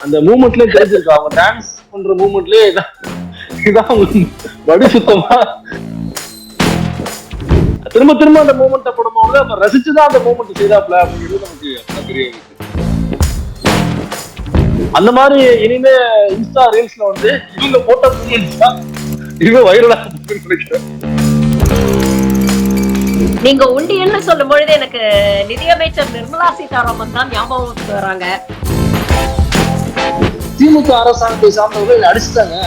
அந்த மூமெண்ட்லயே தெரிஞ்சிருக்கு. அவங்க டான்ஸ் பண்ற மூமெண்ட்லயே இதான் வடி சுத்தமா திரும்ப திரும்ப அந்த மூமெண்ட்டை போடும்போது நம்ம ரசிச்சுதான் அந்த மூமெண்ட் செய்தாப்ல அப்படிங்கிறது நமக்கு தெரிய இருக்கு. அந்த மாதிரி இனிமே இன்ஸ்டா ரீல்ஸ்ல வந்து இவங்க போட்ட மூமெண்ட்ஸ் தான் இவங்க வைரலா நினைக்கிறேன். நீங்க உண்டியல்னு சொல்லும் பொழுது எனக்கு நிதியமைச்சர் நிர்மலா சீதாராமன் தான் ஞாபகம் வராங்க. திமுக அரசாங்கத்தை சார்ந்தவர்கள் அடிச்சுட்டாங்க.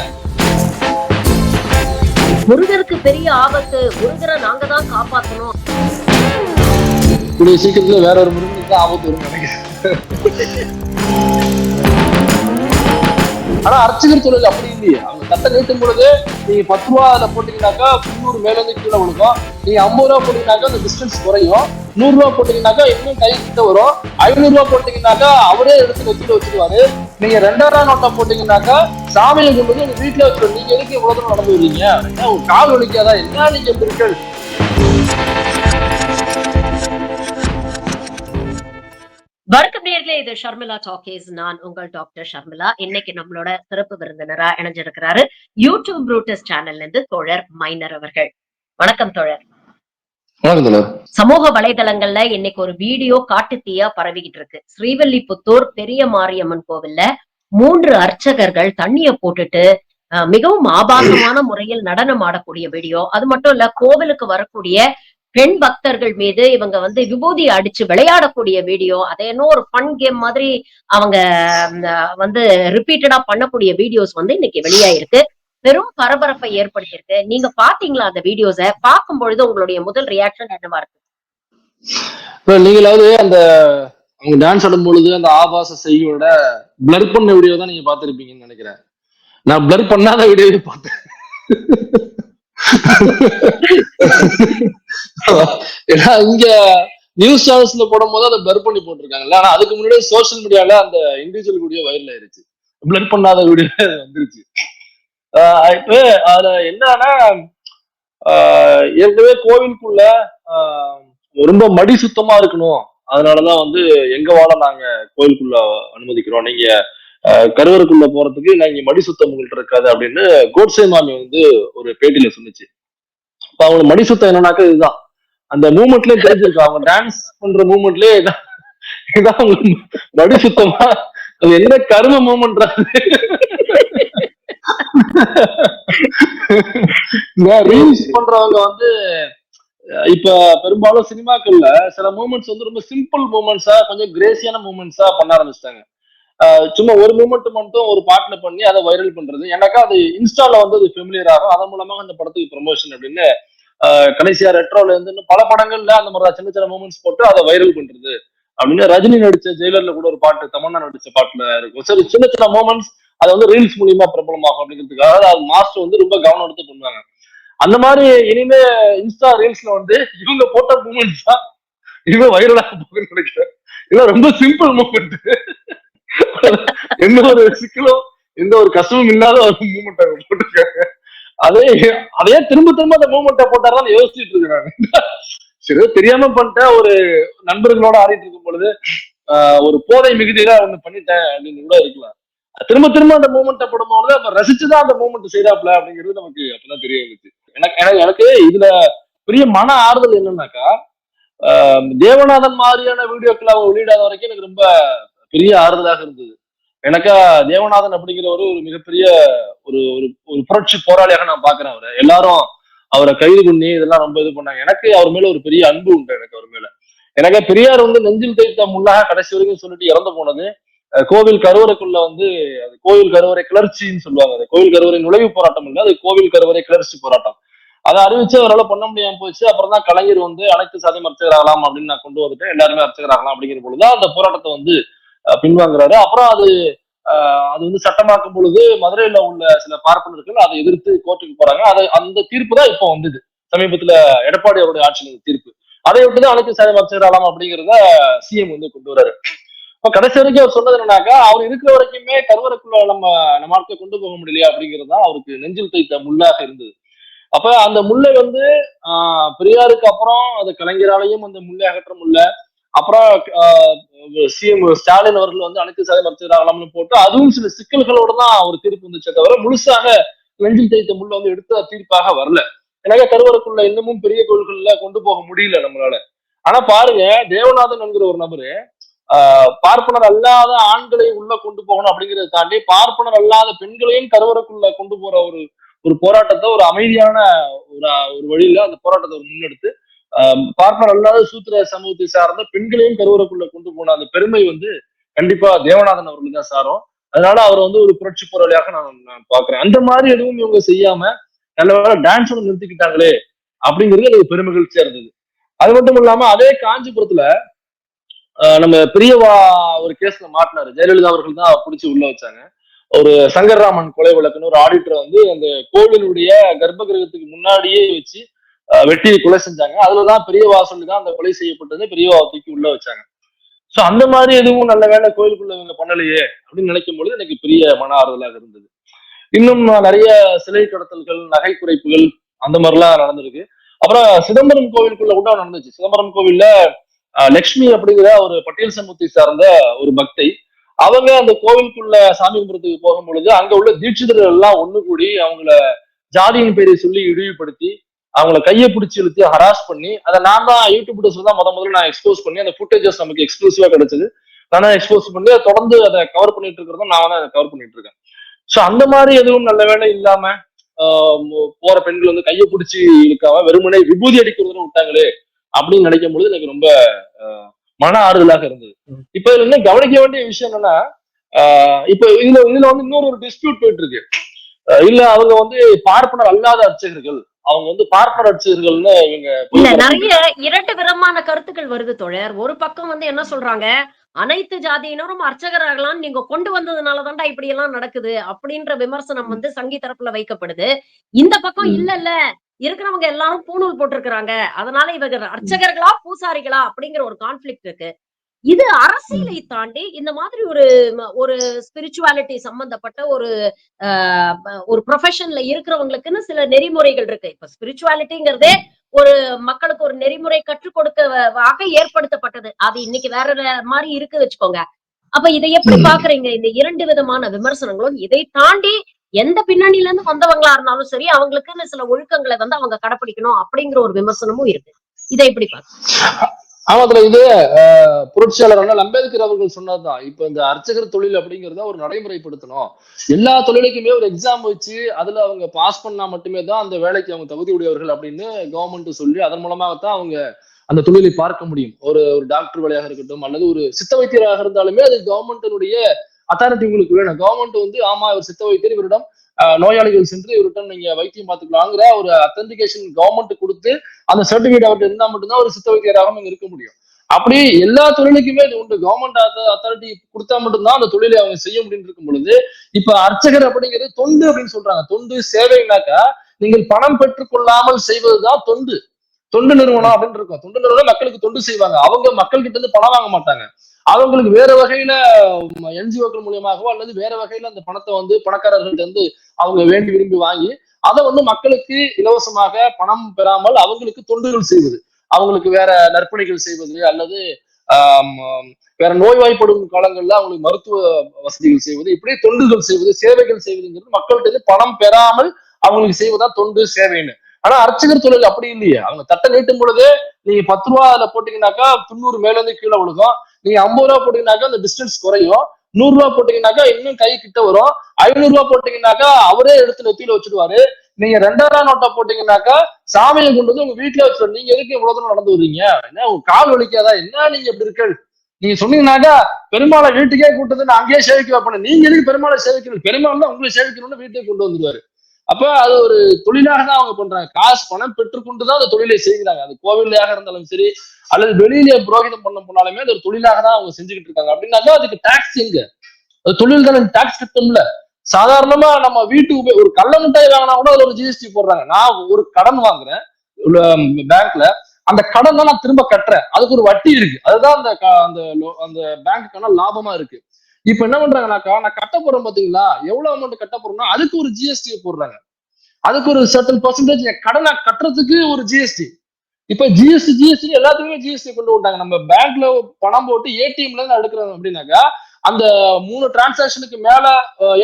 முருகருக்கு பெரிய ஆபத்து, முருகரை நாங்க தான் காப்பாற்றணும். கூடிய சீக்கிரத்துல வேற ஒரு முருகனுக்கு தான் ஆபத்து வரும் நினைக்கிறேன். ஆனா அர்ச்சகர் தொழில் அப்படி இல்லையே. அவங்க கட்டை நீட்டும் பொழுது நீங்க 10 ரூபா அதுல போட்டீங்கன்னாக்கா 300 மேல இருந்து கீழே விழுக்கும். நீங்க 50 ரூபா போட்டீங்கன்னாக்கா அந்த டிஸ்டன்ஸ் குறையும். 100 ரூபா போட்டீங்கன்னாக்கா இன்னும் கை கிட்ட வரும். 500 ரூபா போட்டீங்கன்னாக்கா அவரே எடுத்து வச்சுட்டு வச்சுருவாரு. நீங்க 2000 நோட்டை போட்டீங்கன்னாக்கா சாமியை கொண்டு வந்து உங்க வீட்டுல வச்சுருவோம். நீங்க எதுக்கு எவ்வளவு தூரம் நடந்து வரீங்க? உங்க கால் வலிக்காதா? என்ன நீங்க பிரிக்கல்? வணக்கம் நேயர்களே, இது ஷர்மிளா டாக்கீஸ். நான் உங்கள் டாக்டர் ஷர்மிளா. இன்னைக்கு நம்மளோட சிறப்பு விருந்தினரா இணைஞ்சிருக்கிறாரு யூடியூப் ப்ரூட்டஸ் சேனல்ல இருந்து தோழர் மைனர் அவர்கள். வணக்கம் தோழர். சமூக வலைதளங்கள்ல இன்னைக்கு ஒரு வீடியோ காட்டுத்தீயா பரவிக்கிட்டு இருக்கு. ஸ்ரீவில்லிபுத்தூர் பெரிய மாரியம்மன் கோவில்ல 3 அர்ச்சகர்கள் தண்ணிய போட்டுட்டு மிகவும் ஆபாசமான முறையில் நடனம் ஆடக்கூடிய வீடியோ. அது மட்டும் இல்ல, கோவிலுக்கு வரக்கூடிய பெண் பக்தர்கள் மீது இவங்க வந்து விபூதி அடிச்சு விளையாடக்கூடிய வீடியோ. அதை என்ன ஒரு ஃபன் கேம் மாதிரி அவங்க வந்து ரிப்பீட்டடா பண்ணக்கூடிய வீடியோஸ் வந்து இன்னைக்கு வெளியாயிருக்கு. பெரும் பரபரப்பை ஏற்படுத்தியிருக்கு. நீங்க பாத்தீங்களா அந்த வீடியோஸ? பார்க்கும் பொழுது உங்களுடைய முதல் ரியாக்ஷன் என்னவா இருக்கு? நீங்களாவது அந்த அவங்க டான்ஸ் ஆடும் பொழுது அந்த ஆபாச செய்தியோட பிளர் பண்ண வீடியோ தான் நீங்க பாத்திருப்பீங்கன்னு நினைக்கிறேன். நான் பிளர் பண்ணாத வீடியோவே பார்த்தேன். ஏன்னா இங்க நியூஸ் சேனல்ஸ்ல போடும் போது அதை பிளர் பண்ணி போட்டிருக்காங்கல்ல. ஆனா அதுக்கு முன்னாடி சோசியல் மீடியால அந்த இண்டிவிஜுவல் வீடியோ வைரல் ஆயிருச்சு. பிளர் பண்ணாத வீடியோ வந்துருச்சு. இப்போ அதுல என்னன்னா, ஏற்கனவே கோவிலுக்குள்ள ரொம்ப மடி சுத்தமா இருக்கணும். அதனாலதான் வந்து எங்க வாழ நாங்க கோயிலுக்குள்ள அனுமதிக்கிறோம். நீங்க கருவறைக்குள்ள போறதுக்கு நீங்க மடி சுத்தம் உங்கள்கிட்ட இருக்காது அப்படின்னு கோட்சே மாமி வந்து ஒரு பேட்டியில சொன்னிச்சு. இப்ப அவங்க மடி சுத்தம் என்னன்னாக்கா இதுதான். அந்த மூமெண்ட்லயே தெரிஞ்சிருக்கு. அவங்க டான்ஸ் பண்ற மூமெண்ட்லயே இதான் மடி சுத்தமா. அது என்ன கரும மூமெண்ட். ரீல்ஸ் பண்றவங்க வந்து இப்ப பெரும்பாலும் சினிமாக்கள்ல சில மூமெண்ட்ஸ் வந்து ரொம்ப சிம்பிள் மூமெண்ட்ஸா, கொஞ்சம் கிரேசியான மூமெண்ட்ஸா பண்ண ஆரம்பிச்சிட்டாங்க. சும்மா ஒரு மூமெண்ட் மட்டும் ஒரு பாட்டுல பண்ணி அதை வைரல் பண்றது. எனக்கா அது இன்ஸ்டால வந்து அது ஃபெமிலியர் ஆகும். அதன் மூலமாக அந்த படத்துக்கு ப்ரமோஷன் அப்படின்னு கடைசியா ரெட்ரோல இருந்து பல படங்கள்ல அந்த மாதிரி சின்ன சின்ன மூமெண்ட்ஸ் போட்டு அதை வைரல் பண்றது அப்படின்னு ரஜினி நடிச்ச ஜெயிலர்ல கூட ஒரு பாட்டு, தமன்னா நடிச்ச பாட்டுல இருக்கும். சரி, சின்ன சின்ன மூமெண்ட்ஸ் அதை வந்து ரீல்ஸ் மூலியமா பிரபலமாகும் அப்படிங்கிறதுக்காக அது மாஸ்டர் வந்து ரொம்ப கவனம் எடுத்து பண்ணுவாங்க. அந்த மாதிரி இனிமே இன்ஸ்டா ரீல்ஸ்ல வந்து இவங்க போட்ட மூமெண்ட்ஸ் தான் இவங்க வைரலாக போகுன்னு நினைக்கிறேன். இதெல்லாம் ரொம்ப சிம்பிள் மூமெண்ட். எந்த ஒரு சிக்கலும் எந்த ஒரு கஷ்டமும் இல்லாத ஒரு மூமெண்ட் அவங்க போட்டிருக்காங்க. அதே திரும்ப திரும்ப அந்த மூமெண்ட்டை போட்டாதான் யோசிச்சுட்டு இருக்கிறாங்க. சரி, தெரியாம பண்ணிட்டேன். ஒரு நண்பர்களோட ஆடிட்டு இருக்கும் பொழுது ஒரு போதை மிகுதியில ஒண்ணு பண்ணிட்டேன் அப்படின்னு கூட இருக்கலாம். திரும்ப திரும்ப அந்த மூமெண்ட்டை போடும்போது நம்ம ரசிச்சுதான் அந்த மூமெண்ட் செய்தாப்ல அப்படிங்கிறது நமக்கு அப்பதான் தெரிய வந்துச்சு. எனக்கு இதுல பெரிய மன ஆறுதல் என்னன்னாக்கா, தேவநாதன் மாதிரியான வீடியோக்கள் அவங்க வெளியிடாத வரைக்கும் எனக்கு ரொம்ப பெரிய ஆறுதலாக இருந்தது. எனக்கா தேவநாதன் அப்படிங்கிறவரு ஒரு மிகப்பெரிய ஒரு ஒரு புரட்சி போராளியாக நான் பாக்குறேன். அவரை எல்லாரும் அவரை கைது பண்ணி இதெல்லாம் ரொம்ப இது பண்ணாங்க. எனக்கு அவர் மேல ஒரு பெரிய அன்பு உண்டு. எனக்கு அவர் மேல எனக்கு பெரியார் வந்து நெஞ்சில் தைத்த முள்ளாக கடைசி வரைக்கும் சொல்லிட்டு இறந்து போனது கோவில் கருவறைக்குள்ள வந்து அது கோவில் கருவறை கிளர்ச்சின்னு சொல்லுவாங்க. அது கோவில் கருவறை நுழைவு போராட்டம் இல்லை, அது கோவில் கருவறை கிளர்ச்சி போராட்டம். அதை அறிவிச்சு அவரால் பண்ண முடியாம போச்சு. அப்புறம் தான் கலைஞர் வந்து அனைத்து சாதியும் அர்ச்சகராகலாம் அப்படின்னு நான் கொண்டு வந்துட்டேன், எல்லாருமே அர்ச்சகராகலாம் அப்படிங்கிற பொழுதுதான் அந்த போராட்டத்தை வந்து பின்வாங்குறாரு. அப்புறம் அது வந்து சட்டமாக்கும் பொழுது மதுரையில உள்ள சில பார்ப்பனர்கள் அதை எதிர்த்து கோர்ட்டுக்கு போறாங்க. அந்த தீர்ப்பு தான் இப்போ வந்தது சமீபத்துல எடப்பாடி அவருடைய ஆட்சியின் தீர்ப்பு. அதை விட்டுதான் அனைத்து சாதியும் அர்ச்சகராகலாம் அப்படிங்கிறத சிஎம் வந்து கொண்டு வராரு. இப்ப கடைசி வரைக்கும் அவர் சொன்னது என்னன்னாக்கா, அவர் இருக்கிற வரைக்குமே கருவறைக்குள்ள நம்ம ஆட்களை கொண்டு போக முடியலையா அப்படிங்கிறது தான் அவருக்கு நெஞ்சில் தைத்த முள்ளாக இருந்தது. அப்ப அந்த முல்லை வந்து பெரியாருக்கு அப்புறம் அது கலைஞராலையும் அந்த முல்லை அகற்ற முடியல. அப்புறம் சிஎம் ஸ்டாலின் அவர்கள் வந்து அனைத்து சாதி மறுத்துறாங்களாம்னு போட்டு அதுவும் சில சிக்கல்களோட தான் ஒரு தீர்ப்பு வந்துச்சே தவிர முழுசாக லெஞ்சில் தேய்த்த முள்ள வந்து எடுத்த தீர்ப்பாக வரல. எனவே கருவறைக்குள்ள இன்னமும் பெரிய கோயில்கள்ல கொண்டு போக முடியல நம்மளால. ஆனா பாருங்க, தேவநாதன் என்கிற ஒரு நபரு பார்ப்பனர் அல்லாத ஆண்களை உள்ள கொண்டு போகணும் அப்படிங்கிறத தாண்டி பார்ப்பனர் அல்லாத பெண்களையும் கருவறைக்குள்ள கொண்டு போற ஒரு ஒரு போராட்டத்தை ஒரு அமைதியான ஒரு ஒரு வழியில அந்த போராட்டத்தை ஒரு முன்னெடுத்து பார்ப்பனர் அல்லாத சூத்திர சமூகத்தை சார்ந்த பெண்களையும் கருவறைக்குள்ள கொண்டு போன அந்த பெருமை வந்து கண்டிப்பா தேவநாதன் அவர்களுக்கு தான் சாரும். அதனால அவர் வந்து ஒரு புரட்சி போராளியாக நான் பாக்குறேன். அந்த மாதிரி எதுவும் இவங்க செய்யாம நல்ல வேலை டான்ஸ் ஒன்று நிறுத்திக்கிட்டாங்களே அப்படிங்கிறது எனக்கு பெரும் மகிழ்ச்சியா இருந்தது. அது மட்டும் இல்லாம அதே காஞ்சிபுரத்துல நம்ம பெரியவா ஒரு கேஸ்ல மாட்டினாரு. ஜெயலலிதா அவர்கள் தான் பிடிச்சி உள்ள வச்சாங்க. ஒரு சங்கர்ராமன் கொலை வழக்குன்னு ஒரு ஆடிட்டர் வந்து அந்த கோவிலுடைய கர்ப்ப கிரகத்துக்கு முன்னாடியே வச்சு வெட்டி கொலை செஞ்சாங்க. அதுலதான் பெரியவா சொல்லிதான் அந்த கொலை செய்யப்பட்டது. பெரியவா தூக்கி உள்ள வச்சாங்க. சோ அந்த மாதிரி எதுவும் நல்ல வேலை கோயிலுக்குள்ள இவங்க பண்ணலையே அப்படின்னு நினைக்கும் பொழுது எனக்கு பெரிய மன ஆறுதலாக இருந்தது. இன்னும் நிறைய சிலை கடத்தல்கள், நகை குறைப்புகள் அந்த மாதிரிலாம் நடந்திருக்கு. அப்புறம் சிதம்பரம் கோவிலுக்குள்ள கூட நடந்துச்சு. சிதம்பரம் கோவில்ல லட்சுமி அப்படிங்கிற ஒரு பட்டியல் சமூகத்தை சார்ந்த ஒரு பக்தை, அவங்க அந்த கோவிலுக்குள்ள சாமி கும்பிடுறதுக்கு போகும் பொழுது அங்க உள்ள தீட்சிதர்கள் எல்லாம் ஒண்ணு கூடி அவங்கள ஜாதியின் பேரை சொல்லி இழிவுபடுத்தி அவங்கள கையை பிடிச்சி இழுத்து ஹராஸ் பண்ணி அதை நான் தான் யூடியூப் தான் முதல்ல நான் எக்ஸ்போஸ் பண்ணி அந்த ஃபுட்டேஜஸ் நமக்கு எக்ஸ்க்ளூசிவா கிடைச்சது. நான் எக்ஸ்போஸ் பண்ணி தொடர்ந்து அதை கவர் பண்ணிட்டு இருக்கிறதும் நான் தான் அதை கவர் பண்ணிட்டு இருக்கேன். சோ அந்த மாதிரி எதுவும் நல்ல வேலை இல்லாம போற பெண்கள் வந்து கையை பிடிச்சி இழுக்காம வெறுமனே விபூதி அடிக்கிறதுன்னு விட்டாங்களே அப்படின்னு நினைக்கும் பொழுது எனக்கு ரொம்ப மன ஆறுதலாக இருந்தது. இப்ப இதுல என்ன கவனிக்க வேண்டிய விஷயம் என்னன்னா, இப்ப இதுல வந்து இன்னொரு ஒரு டிஸ்பியூட் போயிட்டு இருக்கு. இல்ல அவங்க வந்து பார்ப்பனர் அல்லாத அர்ச்சகர்கள், அவங்க வந்து பார்ப்பனர் அர்ச்சகர்கள்னு இவங்க நிறைய இரண்டு விதமான கருத்துக்கள் வருது தோழர். ஒரு பக்கம் வந்து என்ன சொல்றாங்க, அனைத்து ஜாதியினரும் அர்ச்சகராகலாம் நீங்க கொண்டு வந்ததுனாலதான்டா இப்படி எல்லாம் நடக்குது அப்படின்ற விமர்சனம் வந்து சங்கி தரப்புல வைக்கப்படுது. இந்த பக்கம் இல்ல இல்ல இருக்கிறவங்க எல்லாரும் பூணூல் போட்டிருக்கிறாங்க, அதனால இவங்க அர்ச்சகர்களா பூசாரிகளா அப்படிங்கிற ஒரு கான்ஃபிளிக்ட் இருக்கு. இது அரசியலை தாண்டி இந்த மாதிரி ஒரு ஒரு ஸ்பிரிச்சுவாலிட்டி சம்பந்தப்பட்ட ஒரு ஒரு ப்ரொஃபஷன்ல இருக்கிறவங்களுக்குன்னு சில நெறிமுறைகள் இருக்கு. இப்ப ஸ்பிரிச்சுவாலிட்டிங்கிறதே ஒரு மக்களுக்கு ஒரு நெறிமுறை கற்றுக் கொடுக்க ஏற்படுத்தப்பட்டது. அது இன்னைக்கு வேற மாதிரி இருக்கு வச்சுக்கோங்க. அப்ப இதை எப்படி பாக்குறீங்க? இந்த இரண்டு விதமான விமர்சனங்களும் இதை தாண்டி எந்த பின்னணியில இருந்து வந்தவங்களா இருந்தாலும் சரி, அவங்களுக்குன்னு சில ஒழுக்கங்களை வந்து அவங்க கடைப்பிடிக்கணும் அப்படிங்கிற ஒரு விமர்சனமும் இருக்கு. இதை எப்படி பாக்குறீங்க? ஆமாத்துல இது புரட்சியாளர் அண்ணல் அம்பேத்கர் அவர்கள் சொன்னதுதான். இப்ப இந்த அர்ச்சகர் தொழில் அப்படிங்கிறத ஒரு நடைமுறைப்படுத்தணும். எல்லா தொழிலுக்குமே ஒரு எக்ஸாம் வச்சு அதுல அவங்க பாஸ் பண்ணா மட்டுமே தான் அந்த வேலைக்கு அவங்க தகுதி உடையவர்கள் அப்படின்னு கவர்மெண்ட் சொல்லி அதன் மூலமாகத்தான் அவங்க அந்த தொழிலை பார்க்க முடியும். ஒரு ஒரு டாக்டர் வேலையாக இருக்கட்டும் அல்லது ஒரு சித்த வைத்தியராக இருந்தாலுமே அது கவர்மெண்டினுடைய அத்தாரிட்டி உங்களுக்கு வேணும். கவர்மெண்ட் வந்து ஆமா இவர் சித்த வைத்தியர், இவரிடம் நோயாளிகள் சென்று இவரிடம் நீங்க வைத்தியம் பார்த்துக்கலாங்கிற ஒரு அத்தன்டிகேஷன் கவர்மெண்ட் கொடுத்து அந்த சர்டிபிகேட் அவர்கிட்ட இருந்தா மட்டும்தான் ஒரு சித்த வைத்தியராகவும் இருக்க முடியும். அப்படி எல்லா தொழிலுக்குமே இது உண்டு. கவர்மெண்ட் அத்தாரிட்டி கொடுத்தா மட்டும்தான் அந்த தொழிலை அவங்க செய்ய முடியும் இருக்கும் பொழுது, இப்ப அர்ச்சகர் அப்படிங்கிறது தொண்டு அப்படின்னு சொல்றாங்க. தொண்டு சேவைனாக்கா நீங்கள் பணம் பெற்றுக் கொள்ளாமல் செய்வதுதான் தொண்டு. தொண்டு நிறுவனம் அப்படின்னு இருக்கும். தொண்டு நிறுவனம் மக்களுக்கு தொண்டு செய்வாங்க. அவங்க மக்கள் கிட்ட இருந்து பணம் வாங்க மாட்டாங்க. அவங்களுக்கு வேற வகையில என்ஜிஓக்கள் மூலியமாகவோ அல்லது வேற வகையில அந்த பணத்தை வந்து பணக்காரர்கள்ட்ட இருந்து அவங்க வேண்டி விரும்பி வாங்கி அதை வந்து மக்களுக்கு இலவசமாக பணம் பெறாமல் அவங்களுக்கு தொண்டுகள் செய்வது, அவங்களுக்கு வேற நற்பணிகள் செய்வது அல்லது வேற நோய்வாய்ப்படும் காலங்கள்ல அவங்களுக்கு மருத்துவ வசதிகள் செய்வது, இப்படி தொண்டுகள் செய்வது, சேவைகள் செய்வதுங்கிறது மக்கள்கிட்ட பணம் பெறாமல் அவங்களுக்கு செய்வதா தொண்டு சேவைன்னு. ஆனா அர்ச்சகர் தொழில் அப்படி இல்லையே. அவங்க தட்டை நீட்டும் பொழுதே நீங்க 10 ரூபா அதுல போட்டீங்கன்னாக்கா 90 மேல இருந்து கீழே விழுகும். நீங்க 50 ரூபா போட்டீங்கன்னாக்கா அந்த டிஸ்டன்ஸ் குறையும். 100 ரூபா போட்டீங்கன்னாக்கா இன்னும் கை கிட்ட வரும். 500 ரூபா போட்டீங்கன்னாக்கா அவரே எடுத்து நெத்தியில வச்சுடுவாரு. நீங்க 2000 நோட்டை போட்டீங்கன்னாக்கா சாமியை கொண்டு வந்து உங்க வீட்டுல வச்சுருவாரு. நீங்க எதுக்கு இவ்வளவு தூரம் நடந்து வர்றீங்க? என்ன உங்க கால் வலிக்காதா? என்ன நீங்க எப்படி இருக்கு? நீங்க சொன்னீங்கன்னாக்கா பெருமாளை வீட்டுக்கே கூட்டது நான் அங்கேயே சேவிக்க வைப்பேன். நீங்க எதுக்கு பெருமாளை சேவிக்கணும்? பெருமாள் தான் உங்களை சேவிக்கணும்னு வீட்டுக்கு கொண்டு வந்துருவாரு. அப்ப அது ஒரு தொழிலாக தான் அவங்க பண்றாங்க. காசு பணம் பெற்றுக்கொண்டுதான் அந்த தொழிலை செய்கிறாங்க. அது கோவிலையாக இருந்தாலும் சரி அல்லது வெளியிலேயே புரோகிதம் பண்ண போனாலுமே அது ஒரு தொழிலாக தான் அவங்க செஞ்சுக்கிட்டு இருக்காங்க. அப்படின்னாக்கா அதுக்கு டாக்ஸ் எங்க? அது தொழில் தானே, டாக்ஸ் கட்டணும்ல. சாதாரணமா நம்ம வீட்டுக்கு ஒரு கள்ள மிட்டாய் வாங்கினா கூட அதுல ஒரு ஜிஎஸ்டி போடுறாங்க. நான் ஒரு கடன் வாங்குறேன் பேங்க்ல, அந்த கடன் தான் நான் திரும்ப கட்டுறேன். அதுக்கு ஒரு வட்டி இருக்கு. அதுதான் அந்த அந்த பேங்க்குக்கான லாபமா இருக்கு. இப்ப என்ன பண்றாங்கனாக்கா, நான் கட்ட போறேன் பாத்தீங்களா, எவ்வளவு அமௌண்ட் கட்ட போறோம்னா அதுக்கு ஒரு ஜிஎஸ்டி போடுறாங்க. அதுக்கு ஒரு சர்டன் பர்சன்டேஜ் கடனை கட்டுறதுக்கு ஒரு ஜிஎஸ்டி. இப்ப ஜிஎஸ்டி எல்லாத்துக்குமே ஜிஎஸ்டி கொண்டு விட்டாங்க. நம்ம பேங்க்ல பணம் போட்டு ஏடிஎம்ல இருந்து எடுக்கிறோம் அப்படின்னாக்கா அந்த 3 டிரான்சாக்ஷனுக்கு மேல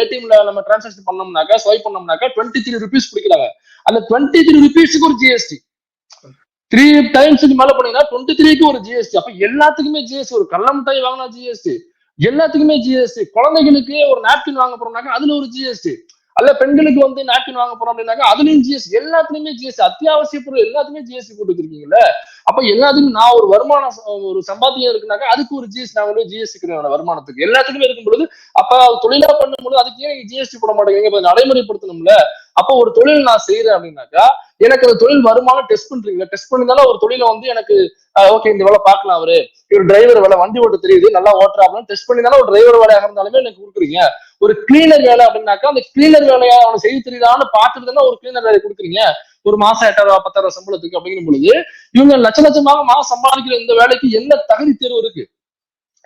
ஏடிஎம்ல நம்ம டிரான்சாக்ஷன் பண்ணோம்னாக்கா ஸ்வைப் பண்ணோம்னாக்கா 23 ருபீஸ் பிடிக்கிறாங்க. அந்த 23 ருபீஸுக்கு ஒரு ஜிஎஸ்டி. 3 டைம்ஸுக்கு மேல பண்ணீங்கன்னா 23க்கு ஒரு ஜிஎஸ்டி. அப்ப எல்லாத்துக்குமே ஜிஎஸ்டி. ஒரு கள்ள மிட்டாய் வாங்கினா ஜிஎஸ்டி, எல்லாத்துக்குமே ஜிஎஸ்டி. குழந்தைகளுக்கு ஒரு நாப்கின் வாங்க போறோம்னாக்கா அதுல ஒரு ஜிஎஸ்டி. அல்ல பெண்களுக்கு வந்து நாப்கின் வாங்க போறோம் அப்படின்னாக்கா அதுலயும் ஜிஎஸ்டி. எல்லாத்துலயுமே ஜிஎஸ்டி. அத்தியாவசிய பொருள் எல்லாத்துக்குமே ஜிஎஸ்டி போட்டு வச்சிருக்கீங்கல்ல. அப்ப எல்லாத்துக்கும் நான் ஒரு வருமானம் ஒரு சம்பாத்தியம் இருக்குனாக்கா அதுக்கு ஒரு ஜிஎஸ்டி நான் வந்து ஜிஎஸ்டி வருமானத்துக்கு எல்லாத்துக்குமே இருக்கும் பொழுது அப்ப தொழிலா பண்ணும்போது அதுக்கு ஏன் ஜிஎஸ்டி போட மாட்டேங்க நடைமுறைப்படுத்தணும்ல. அப்போ ஒரு தொழில் நான் செய்யறேன் அப்படின்னாக்கா எனக்கு அந்த தொழில் வருமானம் டெஸ்ட் பண்றீங்க. டெஸ்ட் பண்ணிருந்தாலும் ஒரு தொழிலை வந்து எனக்கு ஓகே இந்த வேலை பார்க்கலாம், அவரு இவர் டிரைவர் வேலை வண்டி ஓட்ட தெரியுது நல்லா ஓட்டுறாப்லாம் டெஸ்ட் பண்ணிருந்தாலும் ஒரு டிரைவர் வேலையாக இருந்தாலுமே எனக்கு கொடுக்குறீங்க. ஒரு கிளீனர் வேலை அப்படின்னாக்கா அந்த கிளீனர் வேலையா அவனை செய்ய தெரியுதான்னு பார்த்துட்டு தானே ஒரு கிளீனர் வேலை கொடுக்குறீங்க. ஒரு மாசம் 8,000 10,000 சம்பளத்துக்கு அப்படிங்கும் பொழுது இவங்க லட்சமாக மாசம் சம்பாதிக்கிற இந்த வேலைக்கு என்ன தகுதி தேர்வு இருக்கு?